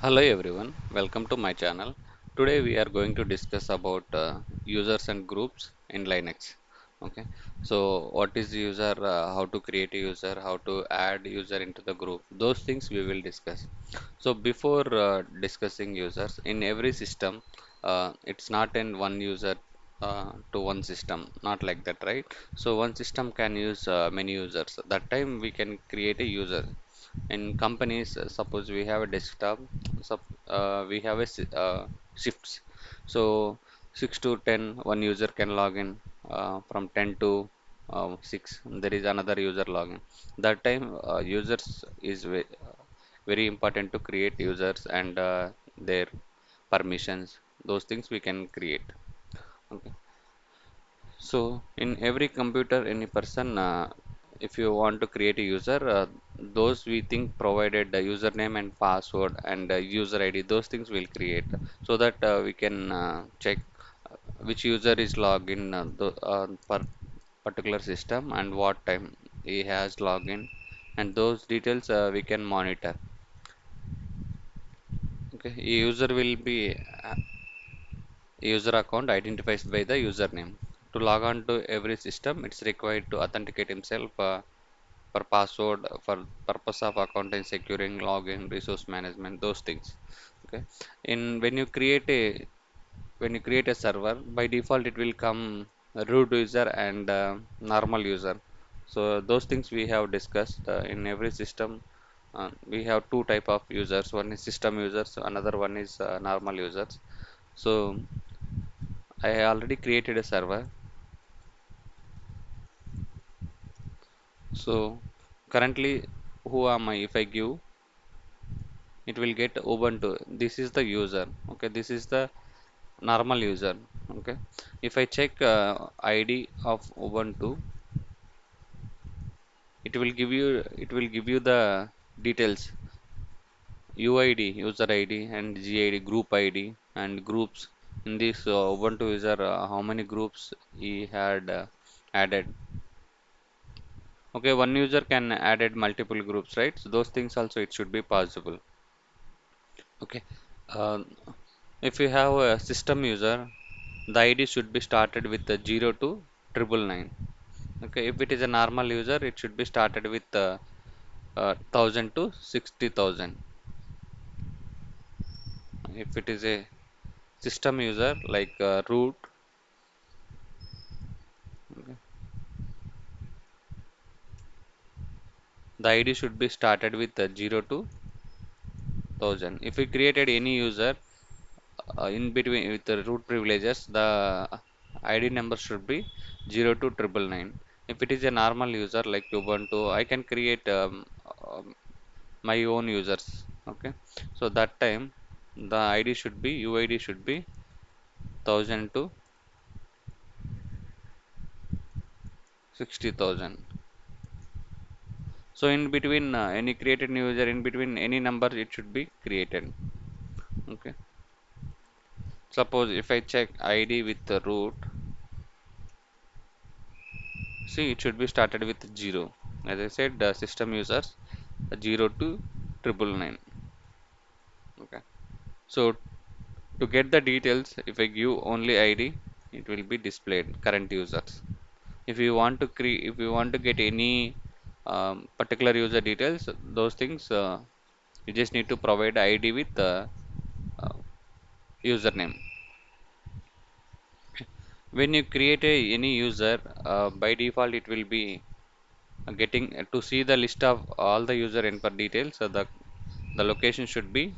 Hello everyone, welcome to my channel. Today we are going to discuss about users and groups in Linux. Okay, so what is user, how to create a user, how to add user into the group, those things we will discuss. So before discussing users, in every system, it's not in one user to one system, not like that, right? So one system can use many users. That time we can create a user in companies. Suppose we have a desktop, we have a shifts, so 6 to 10 one user can log in, from 10 to 6 there is another user login. That time users is very important to create users and their permissions, those things we can create. Okay, so in every computer, any person, if you want to create a user, those we think provided the username and password and user ID, those things will create so that we can check which user is logged in per particular system and what time he has login, and those details we can monitor. Okay, a user will be user account identified by the username. To log on to every system, it's required to authenticate himself for password, for purpose of account and securing login, resource management, those things. Okay. In when you create a server, by default it will come a root user and normal user. So those things we have discussed in every system. We have two type of users. One is system users, another one is normal users. So I already created a server. So currently, who am I? If I give, it will get Ubuntu. This is the user. Okay, this is the normal user. Okay, if I check ID of Ubuntu, it will give you the details: UID, user ID, and GID, group ID, and groups. In this Ubuntu user, how many groups he had added. Okay, one user can added multiple groups, right? So those things also it should be possible. Okay. Uh, if you have a system user, the ID should be started with the 0 to 999. Okay. If it is a normal user, it should be started with 1000 to 60,000. If it is a system user like root, okay, the ID should be started with 0 to 1000. If we created any user in between with the root privileges, the ID number should be 0 to 999. If it is a normal user like Ubuntu, I can create my own users. Okay, so that time the ID should be UID should be 1000 to 60,000. So in between any created new user, in between any number it should be created. Okay, suppose if I check ID with the root, see, it should be started with 0. As I said, the system users 0 to 999. Okay. So to get the details, if I give only ID, it will be displayed current users. If you want to get any particular user details, those things you just need to provide ID with uh, username. When you create any user, by default it will be getting to see the list of all the user input details. So the location should be,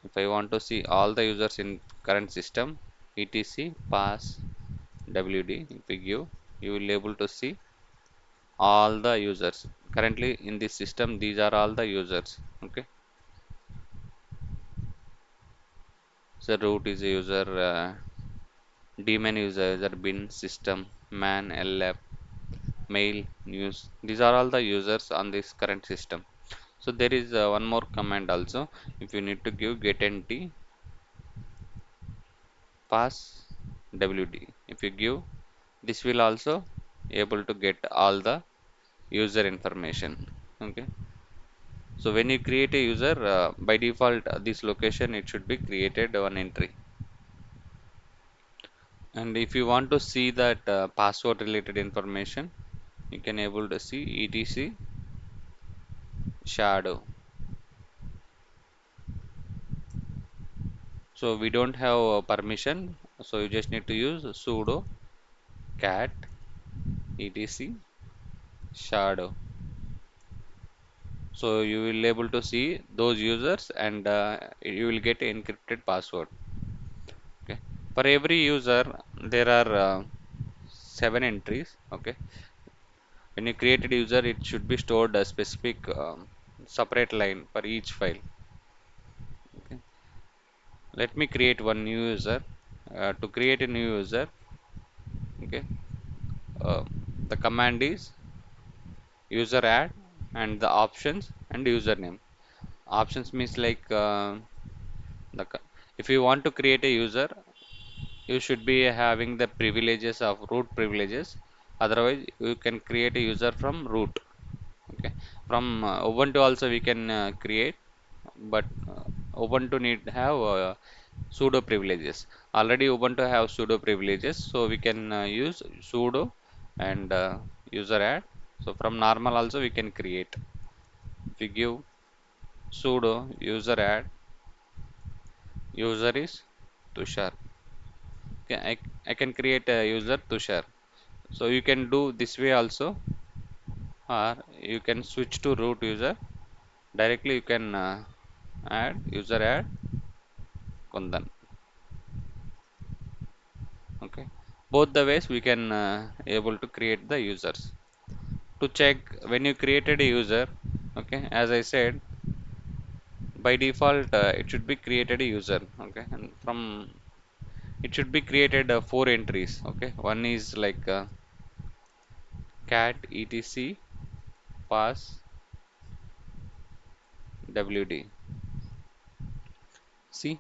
if I want to see all the users in current system, etc pass wd, if we give, you will able to see all the users currently in this system. These are all the users. Okay, so root is a user, daemon user, bin system, man, lf, mail, news, these are all the users on this current system. So there is one more command also. If you need to give get nt pass wd, if you give, this will also able to get all the user information. Okay, So when you create a user, by default, this location it should be created one entry. And if you want to see that password related information, you can able to see etc shadow. So we don't have permission, so you just need to use sudo cat etc shadow. So you will able to see those users, and you will get encrypted password. Okay. For every user there are 7 entries. Okay. When you create a user, it should be stored a specific separate line for each file. Okay. Let me create one new user. To create a new user, okay, uh, the command is user add and the options and username. Options means like the if you want to create a user, you should be having the privileges of root privileges. Otherwise, you can create a user from root. Okay, from Ubuntu also we can create, but Ubuntu need have sudo privileges. Already Ubuntu have sudo privileges, so we can use sudo and user add. So from normal also we can create. If we give sudo user add, user is Tushar. Okay, I can create a user Tushar. So you can do this way also, or you can switch to root user. Directly you can add user add Kundan. Okay, both the ways we can able to create the users. To check when you created a user, okay, as I said, by default it should be created a user. Okay, and from it should be created 4 entries. Okay, one is like cat etc pass wd. See,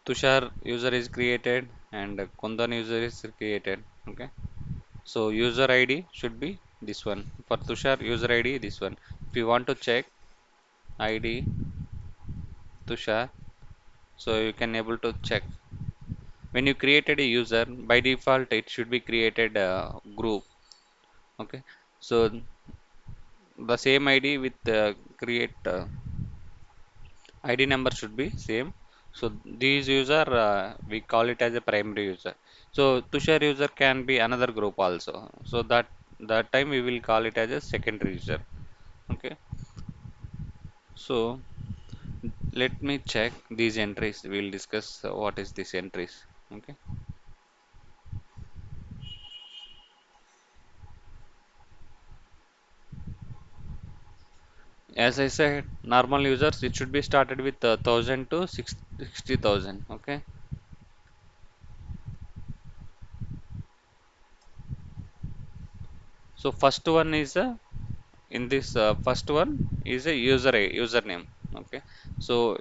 Tushar user is created and Kundan user is created. Okay, so user ID should be this one. For Tushar user ID this one. If you want to check ID Tushar, so you can able to check. When you created a user, by default it should be created a group. Okay, so the same ID with create ID number should be same. So these user we call it as a primary user. So Tushar user can be another group also. So that time we will call it as a secondary user. Okay, so let me check these entries. We will discuss what is this entries. Okay, as I said, normal users it should be started with 1000 to 60,000. Okay, so first one is a in this first one is a username. Okay, so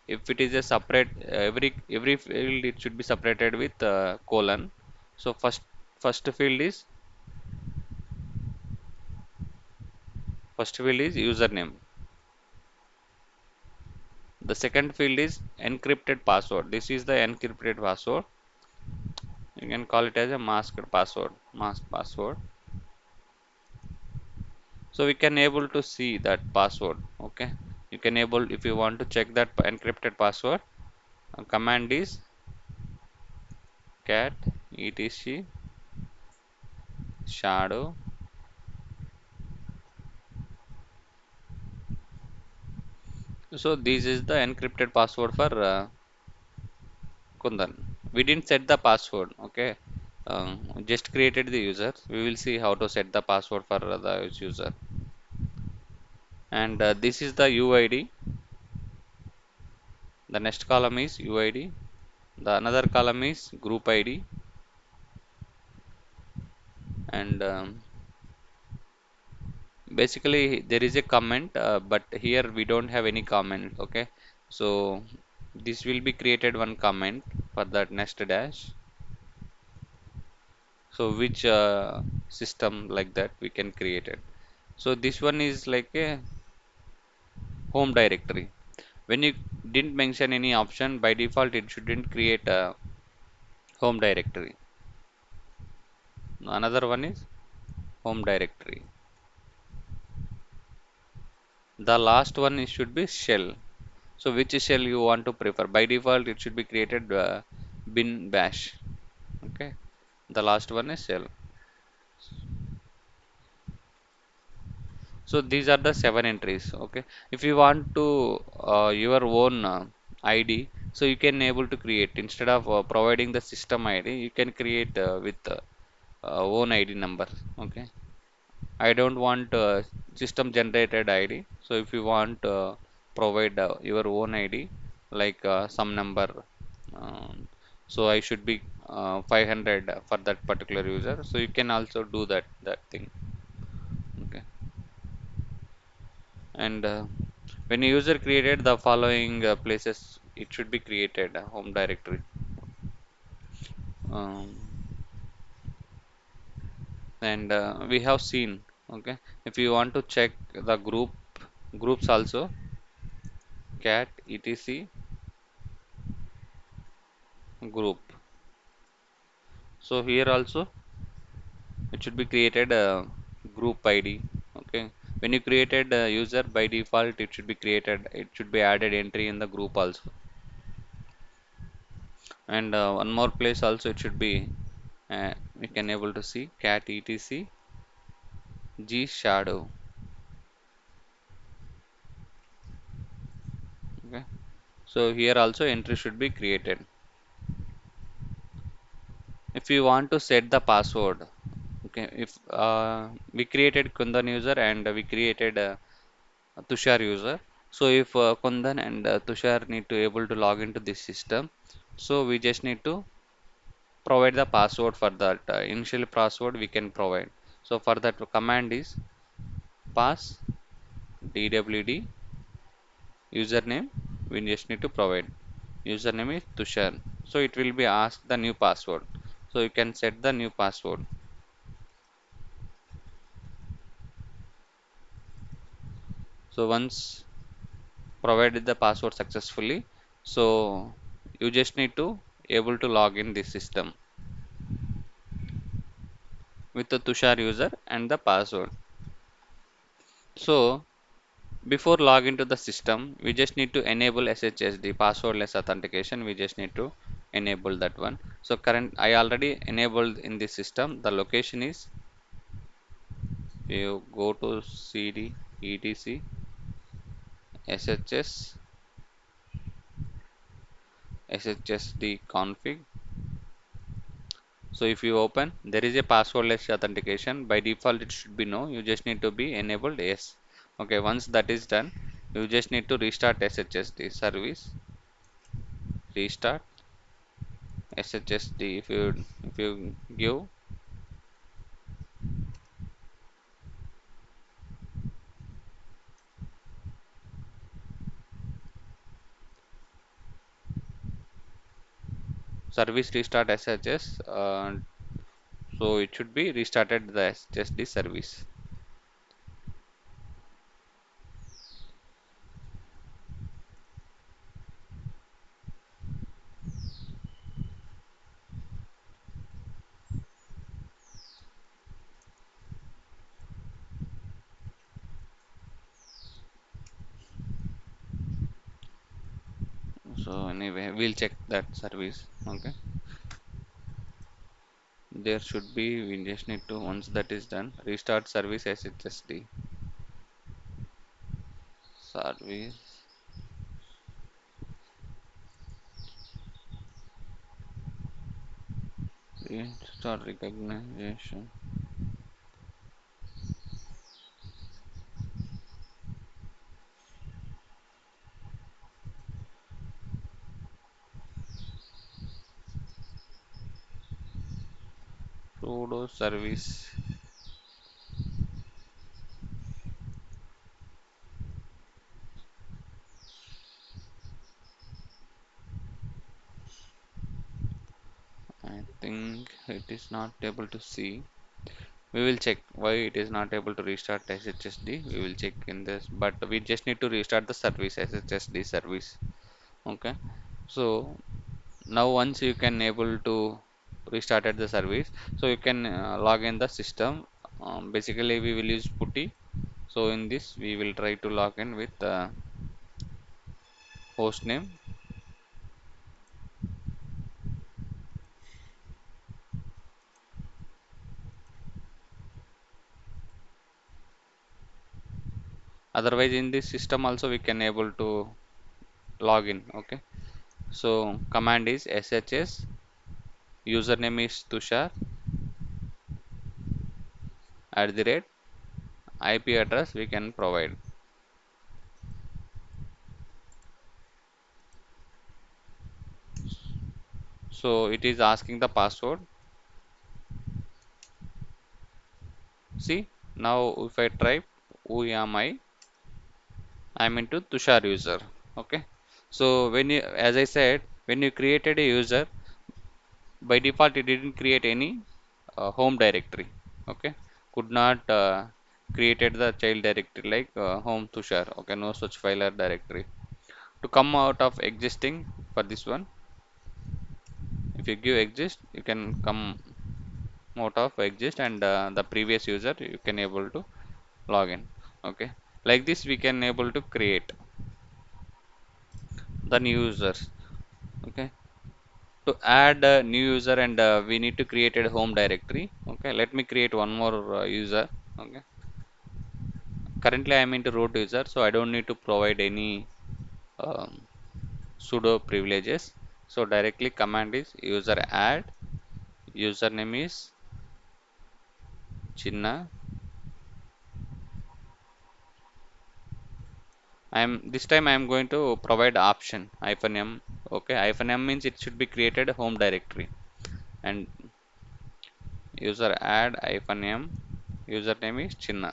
if it is a separate every field it should be separated with colon. So first field is username. The second field is encrypted password. This is the encrypted password. You can call it as a masked password. So we can able to see that password. Okay, you can able if you want to check that encrypted password, command is cat etc shadow. So this is the encrypted password for Kundan. We didn't set the password. Okay, just created the user. We will see how to set the password for the user. And this is the UID. The next column is UID. The another column is group ID. And basically there is a comment, but here we don't have any comment. Okay, so this will be created one comment for that next dash. So which system like that we can create it. So this one is like a home directory. When you didn't mention any option, by default it shouldn't create a home directory. Another one is home directory. The last one is should be shell. So which shell you want to prefer? By default it should be created bin bash. Okay. The last one is shell. So these are the seven entries. Okay. If you want to your own ID, so you can able to create instead of providing the system ID, you can create with own ID number. Okay. I don't want system generated ID. So if you want provide your own ID like some number, um, so I should be 500 for that particular user. So you can also do that thing. Okay. And when a user created the following places, it should be created home directory. Um, and we have seen. Okay. If you want to check the groups also, cat etc group. So here also it should be created group ID. Okay. When you created user, by default it should be created. It should be added entry in the group also. And one more place also it should be. We can able to see cat etc g shadow. Okay. So here also entry should be created. If you want to set the password, okay. If we created Kundan user and we created Tushar user. So if Kundan and Tushar need to able to log into this system, so we just need to provide the password for that. Initial password we can provide. So for that command is pass dwd username. We just need to provide username is Tushar. So it will be asked the new password. So you can set the new password. So once provided the password successfully, so you just need to able to log in this system with the Tushar user and the password. So before log into the system, we just need to enable SHSD passwordless authentication. We just need to enable that one. So current I already enabled in this system. The location is, you go to cd etc shs shsd config. So if you open, there is a passwordless authentication. By default, it should be no. You just need to be enabled yes. Okay, once that is done, you just need to restart SHSD service. Restart SHSD. If you give service restart SHS, so it should be restarted the SHSD service. So anyway, we'll check that service. Okay, there should be. We just need to, once that is done, restart service SHSD service. Restart recognition. Sudo service. I think it is not able to see. We will check why it is not able to restart SSHD. We will check in this, but we just need to restart the service, SSHD service. Okay, so now once you can able to restarted the service, so you can log in the system. Basically we will use putty. So in this we will try to log in with host name. Otherwise in this system also we can able to log in. Okay, so command is shs, username is Tushar, at the rate, IP address we can provide. So it is asking the password. See, now if I type who am I'm into Tushar user. Okay, so when you, as I said, when you created a user, by default it didn't create any home directory. Okay, could not created the child directory like home Tushar. Okay, no such file or directory. To come out of existing for this one, if you give exist, you can come out of exist, and the previous user you can able to log in. Okay, like this we can able to create the new users. Okay, to add a new user, and we need to create a home directory. Okay, let me create one more user. Okay, currently I am into root user, so I don't need to provide any um, sudo privileges. So directly command is user add, username is Chinna. I am this time I am going to provide option hyphen m. Okay, hyphen m means it should be created home directory, and user add hyphen m, username is Chinna.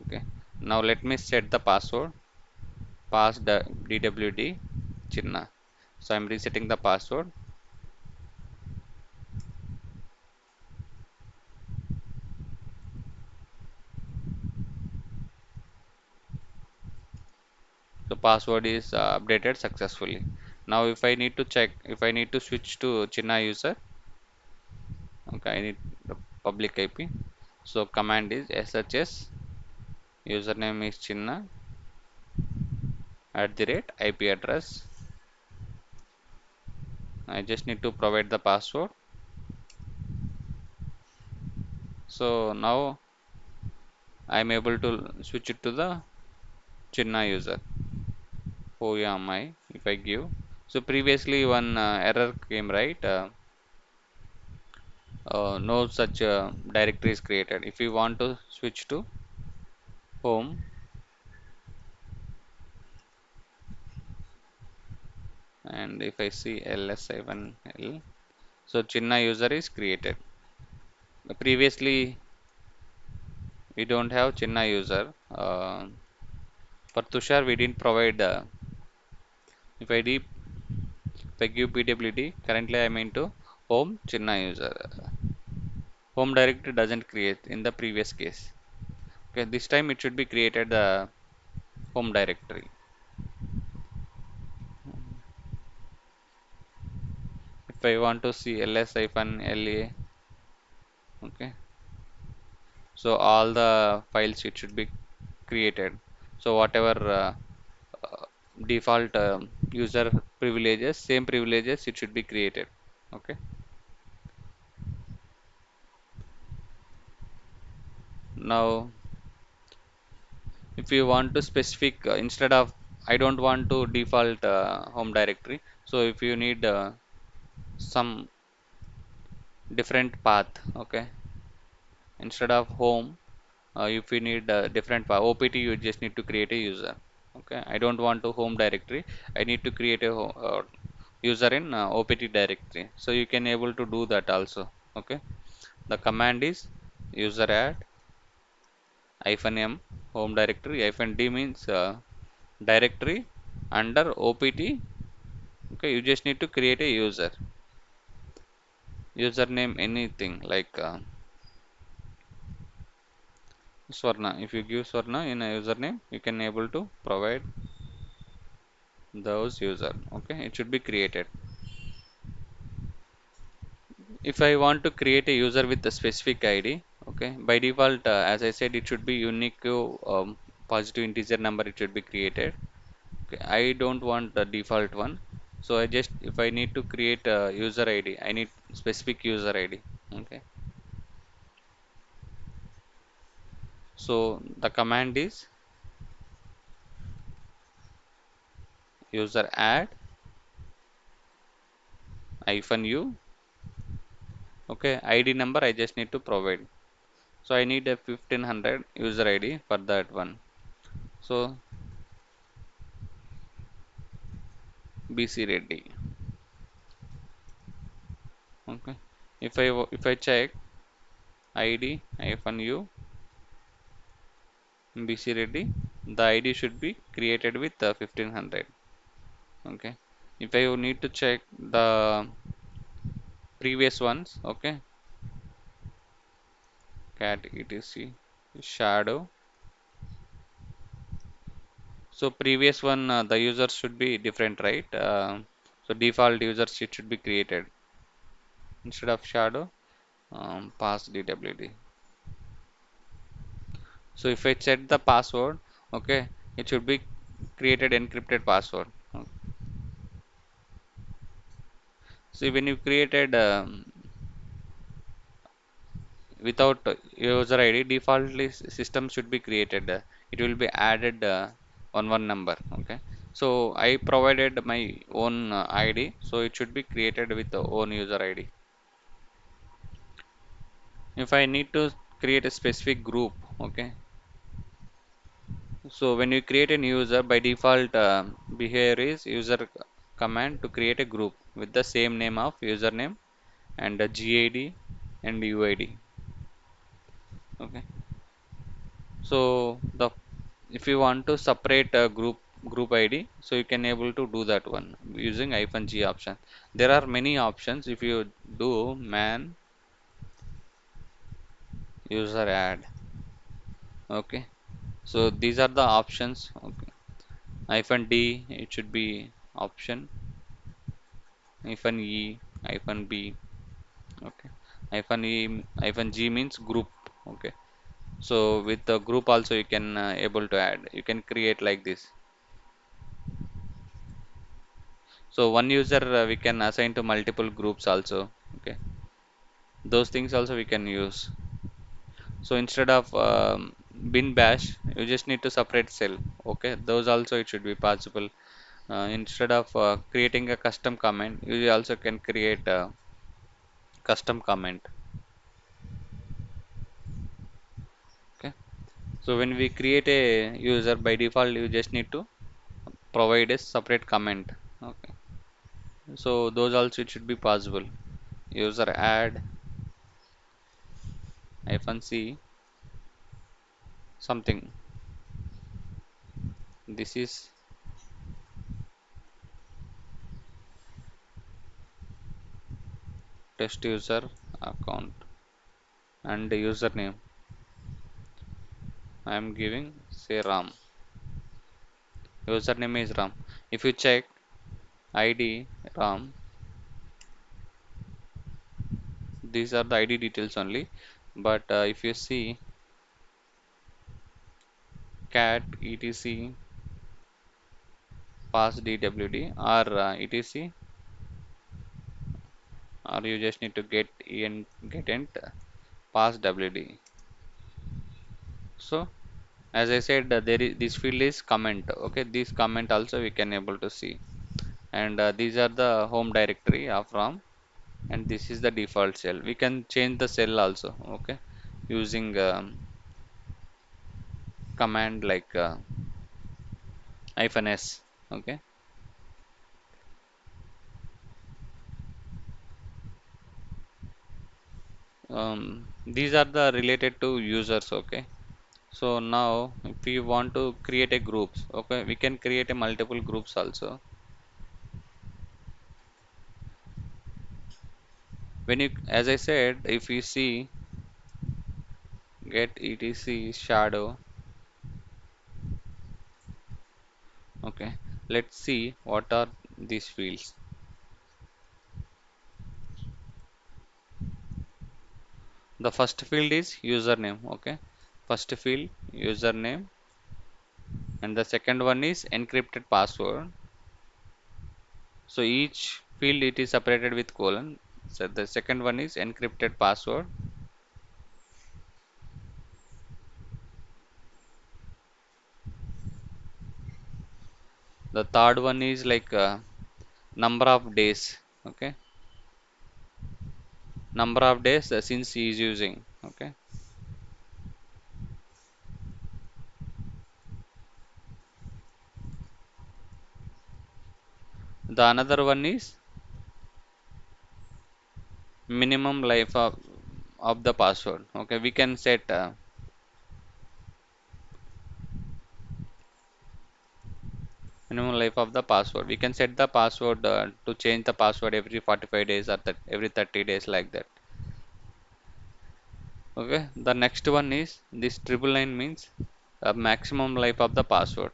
Okay, now let me set the password. Pass the dwd Chinna. So I'm resetting the password. So password is updated successfully. Now if I need to check, if I need to switch to Chinna user, okay, I need the public IP. So command is shs, username is Chinna, at the rate, IP address. I just need to provide the password. So now I am able to switch it to the Chinna user. Oh yeah, my, if I give. So previously one error came, right? No such directory is created. If you want to switch to home, and if I see ls7l, so Chinna user is created. Previously we don't have Chinna user. For Tushar we didn't provide. If I deep, if I give pwd, currently I am into home Chinna user. Home directory doesn't create in the previous case. Okay, this time it should be created the home directory. If I want to see ls-la, okay, so all the files it should be created. So whatever uh, default user privileges, same privileges it should be created. Okay, now if you want to specific instead of, I don't want to default home directory, so if you need some different path, okay, instead of home, if you need a different path opt, you just need to create a user. Okay, I don't want to home directory, I need to create a user in opt directory, so you can able to do that also. Okay, the command is user add hyphen m, home directory, hyphen d means directory under opt. Okay, you just need to create a username anything like Swarna. If you give Swarna in a username, you can able to provide those user. Okay, it should be created. If I want to create a user with a specific ID, okay, by default, as I said, it should be unique positive integer number. It should be created. Okay, I don't want the default one. So I just, if I need to create a user ID, I need specific user ID. Okay. So the command is user add hyphen u. Okay, ID number I just need to provide. So I need a 1500 user ID for that one. So BC Reddy. Okay. If I check ID hyphen u BC Reddy, the ID should be created with 1500. Okay. If I need to check the previous ones, okay, cat etc shadow. So previous one, the user should be different, right? So default users it should be created instead of shadow. Pass DWD. So if I set the password, okay, it should be created encrypted password. See, when you created without user ID, defaultly system should be created. It will be added on one number. Okay. So I provided my own ID, so it should be created with the own user ID. If I need to create a specific group, okay. So when you create a new user, by default behavior is user command to create a group with the same name of username and a GID and UID. Okay. So the if you want to separate a group ID, so you can able to do that one using -g option. There are many options. If you do man user add, okay. So these are the options. Okay. -d it should be option. -e -b, okay. -g means group, okay. So with the group also you can able to add, you can create like this. So one user we can assign to multiple groups also, okay. Those things also we can use. So instead of bin bash, you just need to separate cell, okay. Those also it should be possible. Instead of creating a custom comment, you also can create a custom comment, okay. So when we create a user, by default you just need to provide a separate comment, okay. So those also it should be possible. User add -c something. This is test user account and the username I am giving, say Ram. Username is Ram. If you check ID Ram, these are the ID details only. But if you see cat etc pass dwd or etc, or you just need to get int pass wd. So as I said, there is this field is comment, okay. This comment also we can able to see, and these are the home directory of Ram, and this is the default cell. We can change the cell also, okay, using command like -s, okay. These are the related to users, okay. So now if we want to create a groups, okay, we can create a multiple groups also. When you, as I said, if you see get etc shadow. Okay, let's see what are these fields. The first field is username. Okay, first field username, and the second one is encrypted password. So each field it is separated with colon. So the second one is encrypted password. The third one is like number of days. Okay, number of days since he is using. Okay, the another one is minimum life of the password. Okay, we can set minimum life of the password. We can set the password to change the password every 45 days or that every 30 days like that. Okay, the next one is this triple line means maximum life of the password.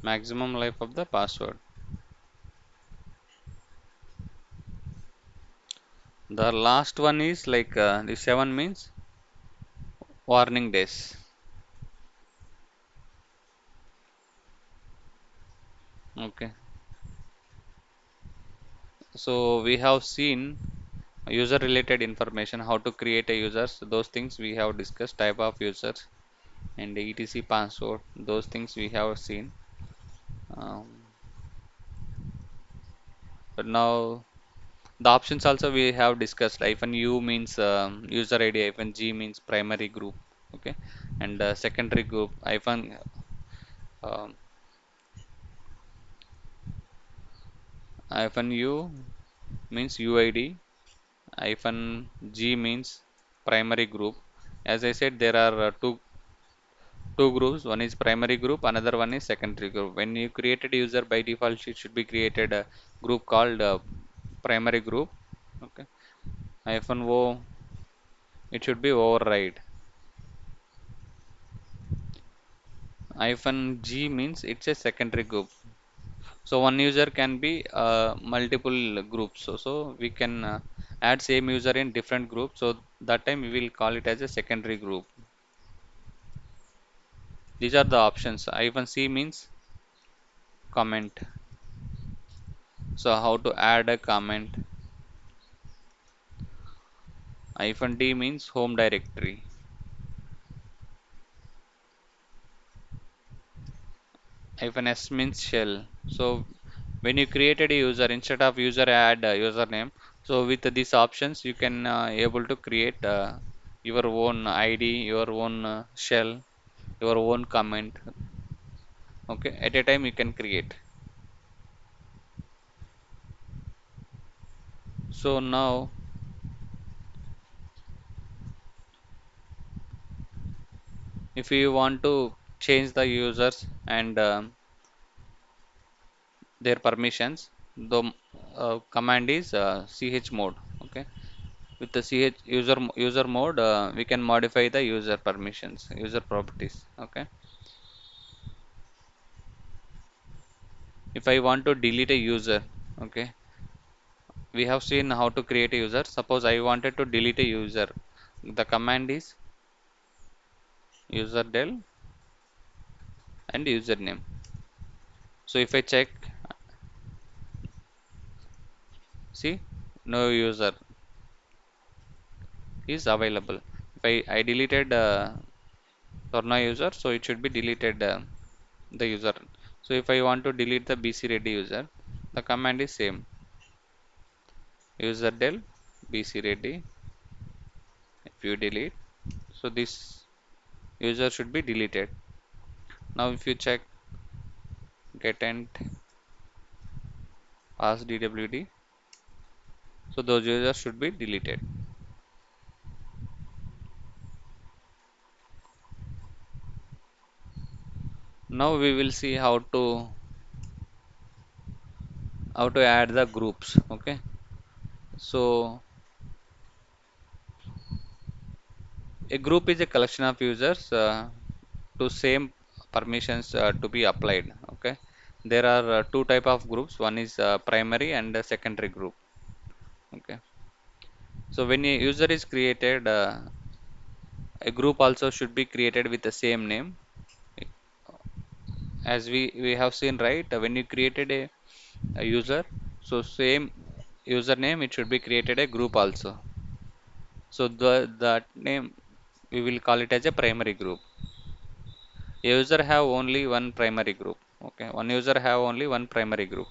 Maximum life of the password. The last one is like the 7 means warning days. Okay, so we have seen user related information, how to create a users, those things we have discussed, type of users and etc password, those things we have seen. um, but now the options also we have discussed. Hyphen u means user id, hyphen g means primary group. Okay, and secondary group. Um, hyphen u means uid, hyphen g means primary group. As I said, there are two groups. One is primary group, another one is secondary group. When you created user, by default it should be created a group called primary group. Okay, hyphen o, it should be override. Hyphen g means it's a secondary group. So one user can be multiple groups, so we can add same user in different groups, so that time we will call it as a secondary group. These are the options. Hyphen c means comment, so how to add a comment. Hyphen d means home directory. Hyphen s means shell. So when you created a user, instead of user add username, so with these options you can able to create your own id, your own shell, your own comment. Okay, at a time you can create. So now if you want to change the users and their permissions, the command is chmod. Okay, with the user mode we can modify the user permissions, user properties. Okay, if I want to delete a user, okay, we have seen how to create a user. Suppose I wanted to delete a user, the command is userdel and username. So if I check, see, no user is available. If I deleted Torna user, so it should be deleted the user. So if I want to delete the BC ready user, the command is same, userdel BC ready. If you delete, so this user should be deleted. Now if you check get and pass dwd, so those users should be deleted. Now we will see how to how to add the groups. Okay, so a group is a collection of users to same permissions to be applied. Okay, there are two type of groups. One is primary and a secondary group. Okay, so when a user is created, a group also should be created with the same name. As we have seen, right, when you created a user, so same username it should be created a group also. So that name we will call it as a primary group. A user have only one primary group. Okay, one user have only one primary group.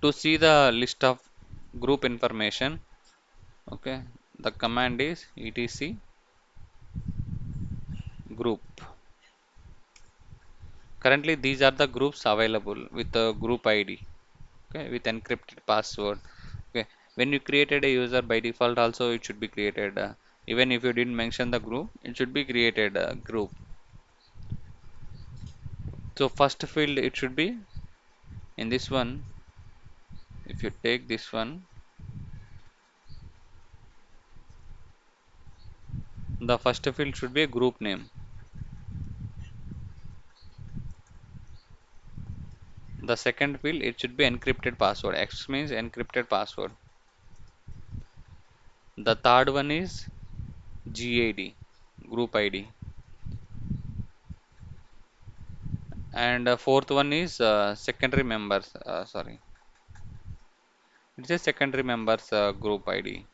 To see the list of group information, okay, the command is etc group. Currently these are the groups available with the group id, okay, with encrypted password. Okay, when you created a user, by default also it should be created, even if you didn't mention the group, it should be created group. So first field it should be in this one. If you take this one, the first field should be a group name. The second field it should be encrypted password. X means encrypted password. The third one is GAD, group ID, and fourth one is secondary members. Sorry, it's a secondary members group ID.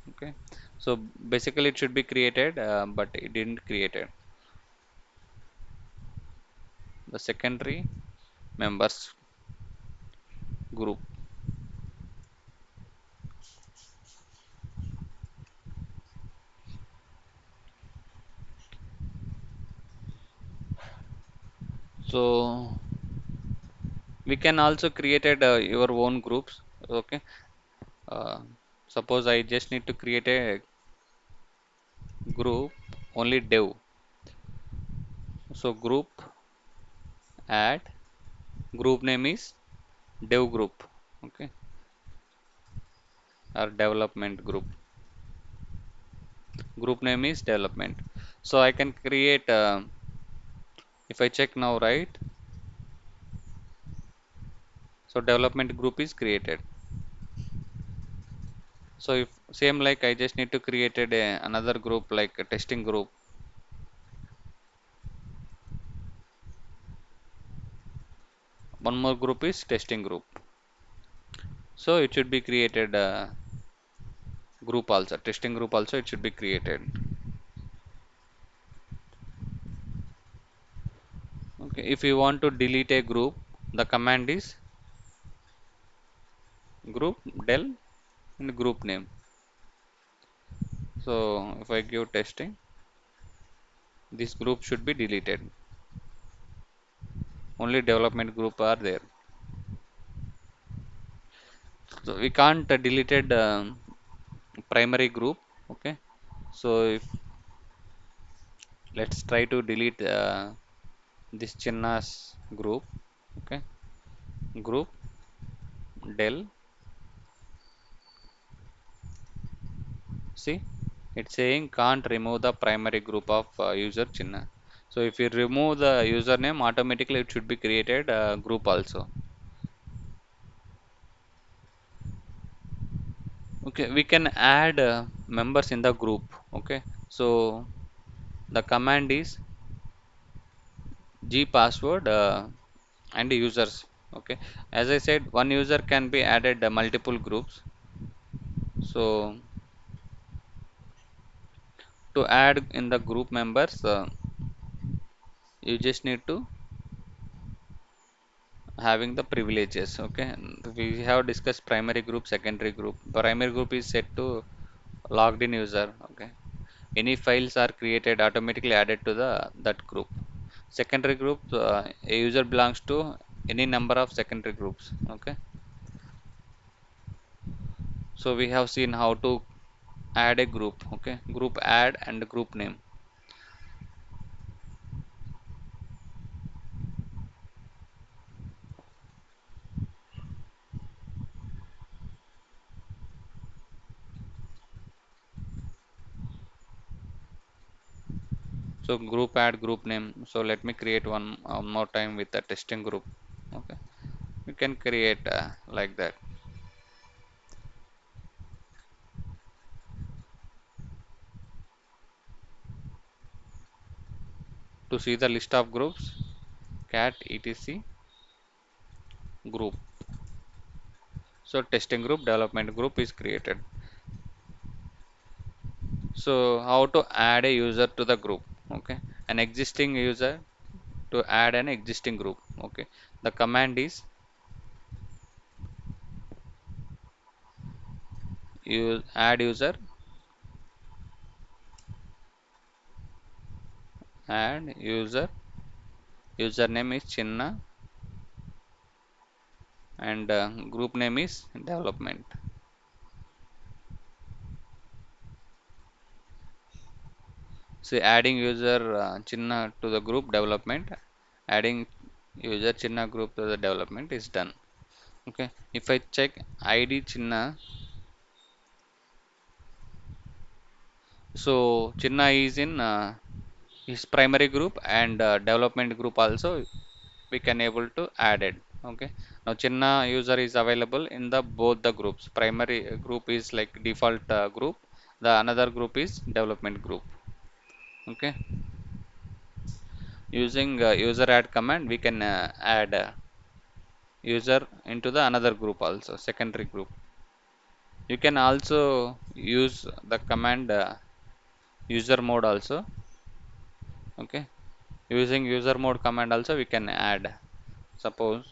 Okay, so basically it should be created, but it didn't create it. The secondary members group. So we can also created your own groups. Okay, uh, suppose I just need to create a group only dev. So group add, group name is dev group. Okay, or development group. Group name is development. So I can create, if I check now, right, so development group is created. So if same like I just need to create another group like a testing group. One more group is testing group. So it should be created group also, testing group also it should be created. Okay, if you want to delete a group, the command is group del and group name. So if I give testing, this group should be deleted. Only development group are there. So we can't deleted primary group. Okay, so if let's try to delete this Chinna's group. Okay, group del. See, it's saying can't remove the primary group of user Chinna. So if you remove the username, automatically it should be created group also. Okay, we can add members in the group. Okay, so the command is g password and users. Okay, as I said, one user can be added multiple groups. So to add in the group members, you just need to having the privileges. Okay, we have discussed primary group, secondary group. Primary group is set to logged in user. Okay, any files are created automatically added to the that group. Secondary group, a user belongs to any number of secondary groups. Okay, so we have seen how to add a group. Okay, group add and group name. So group add group name. So let me create one more time with the testing group. Okay, you can create like that. To see the list of groups, cat etc group. So testing group, development group is created. So how to add a user to the group? Okay, an existing user, to add an existing group. Okay, the command is use add user, add user, username is Chinna, and group name is development. So adding user Chinna to the group development, adding user Chinna group to the development is done. Okay, if I check ID Chinna, so Chinna is in his primary group, and development group also we can able to add it. Okay, now Chinna user is available in the both the groups. Primary group is like default group, the another group is development group. Okay, using user add command we can add user into the another group also, secondary group. You can also use the command user mode also. Okay, using user mode command also we can add, suppose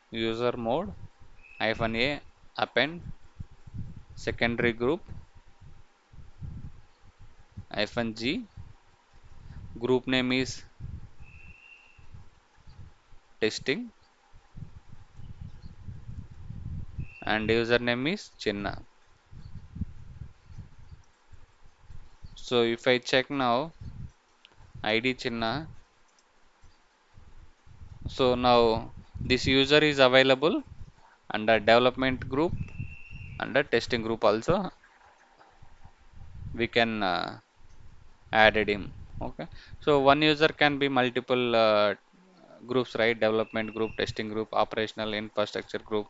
user mode hyphen a append secondary group hyphen g, group name is testing, and username is Chinna. So if I check now ID Chinna, so now this user is available under development group, under testing group also we can added him. Okay, so one user can be multiple groups, right? Development group, testing group, operational infrastructure group.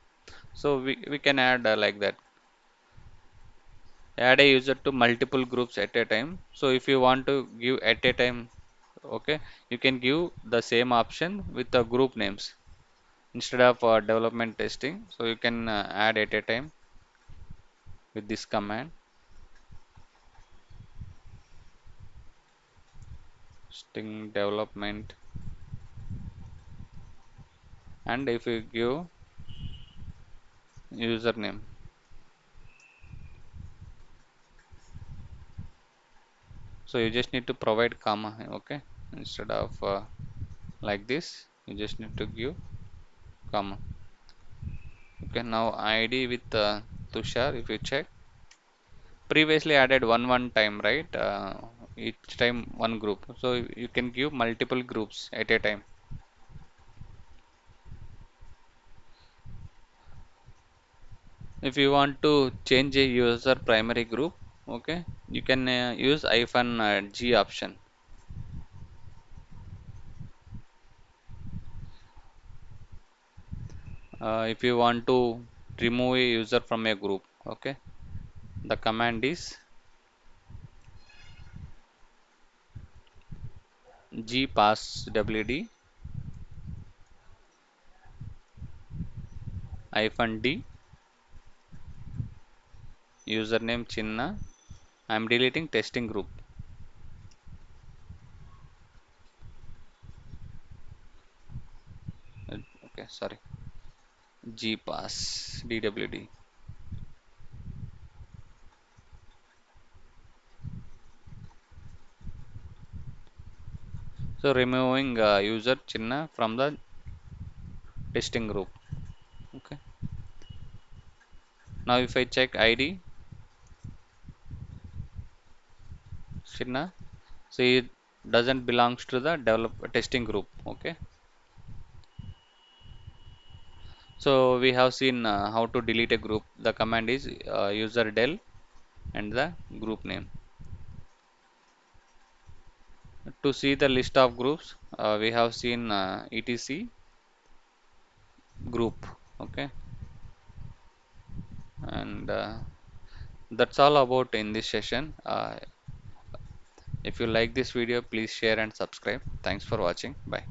So we can add like that, add a user to multiple groups at a time. So if you want to give at a time, okay, you can give the same option with the group names instead of development testing. So you can add at a time with this command, testing development, and if you give username, so you just need to provide comma. Okay, instead of like this you just need to give comma. Okay, now ID with Tushar, if you check, previously added one time, right? Each time one group, so you can give multiple groups at a time. If you want to change a user primary group, okay, you can use hyphen G option. If you want to remove a user from a group, okay, the command is G pass wd hyphen D, username Chinna. I am deleting testing group. Okay, sorry, G pass dwd. So removing user Chinna from the testing group. Okay, now if I check ID Chinna, so it doesn't belongs to the develop testing group. Okay, so we have seen how to delete a group. The command is user del and the group name. To see the list of groups, we have seen etc group. Okay, and that's all about in this session. If you like this video, please share and subscribe. Thanks for watching. Bye.